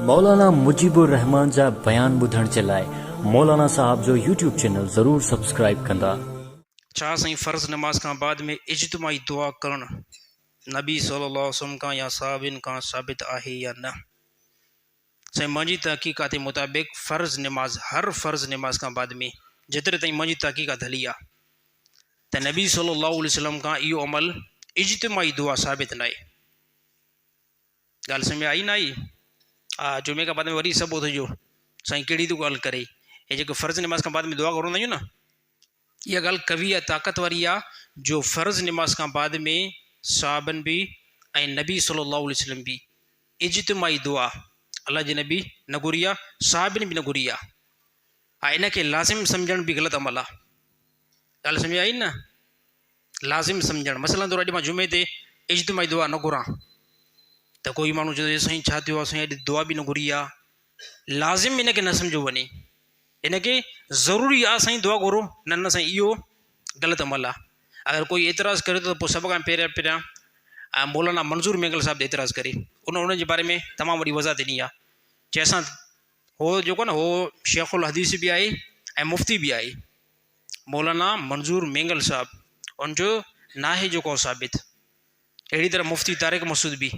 مولانا مجیب الرحمان جا بیان ॿुधण जे लाइ मौलाना साहब जो यूट्यूब चैनल ज़रूर सब्सक्राइब कंदा। छा साईं फ़र्ज़ नमाज खां बाद में इज्तिमाई दुआ करणु नबी सल्लल्लाहु अलैहि वसल्लम खां या साहबिन खां साबित आहे या न? साईं मुंहिंजी तहक़ीक़ात जे मुताबिक़ फ़र्ज़ नमाज हर फ़र्ज़ नमाज खां बाद में जेतिरे ताईं मुंहिंजी तहक़ीक़ात हली आहे त नबी सल्लल्लाहु अलैहि वसल्लम खां इहो अमल इज्तिमाई दुआ साबित न आहे। ॻाल्हि सम्झ में आई न आई? हा, जुमे खां बाद में वरी सबूत हुजो साईं कहिड़ी तूं ॻाल्हि करे, हे जेको फ़र्ज़ नमाज खां बाद में दुआ घुरंदा आहियूं न, इहा ॻाल्हि कवी आहे, ताक़त वारी आहे जो फ़र्ज़ नमाज खां बाद में साहबनि बि ऐं नबी सल्लल्लाहु अलैहि वसल्लम बि इज्तिमाई दुआ अलाह जे नबी न घुरी आहे, साहबनि बि न घुरी आहे। हा, इनखे लाज़िम सम्झणु बि ग़लति अमल आहे। ॻाल्हि सम्झ आई न? लाज़िम सम्झणु, मसइलन तौरु अॼु मां जुमे ते इज्तिमाई दुआ न घुरां त कोई माण्हू चवंदो साईं छा थियो आहे, साईं अॼु दुआ बि न घुरी आहे। लाज़िम इनखे न सम्झो वञे, इनखे ज़रूरी आहे साईं दुआ घुरो, न न साईं इहो ग़लति अमल आहे। अगरि कोई एतिराज़ु करे थो त पोइ सभ खां पहिरियां मौलाना मंज़ूर मेंगल साहिबु एतिराज़ु करे, उन जे बारे में तमामु वॾी वज़ाहत ॾिनी आहे। जंहिंसां हो जेको न हो शेखुल हदीस बि आहे ऐं मुफ़्ती बि आहे, मौलाना मंज़ूर मेंगल साहिबु, उनजो नाहे जेको साबित। अहिड़ी तरह मुफ़्ती तारिक मसूद बि,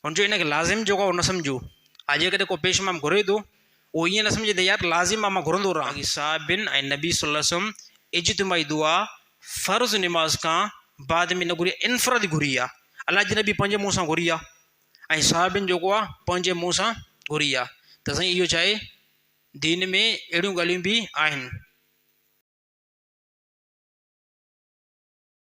उनजो इनखे लाज़िम जेको आहे उहो न सम्झो। हा, जेकॾहिं को पेश मां घुरे थो उहो ईअं न सम्झे त यार लाज़िम आहे मां घुरंदो रहां। साहिबिन ऐं नबी सल्लल्लाहु अलैहि वसल्लम इज्तिमाई दुआ फ़र्ज़ नमाज खां बाद में न घुरी, इनफ़रादी घुरी आहे। अलाह जे नबी पंहिंजे मुंहं सां घुरी आहे ऐं साहिबिन जेको आहे पंहिंजे मुंहं सां घुरी आहे। त साईं इहो छा आहे, दीन में अहिड़ियूं ॻाल्हियूं बि आहिनि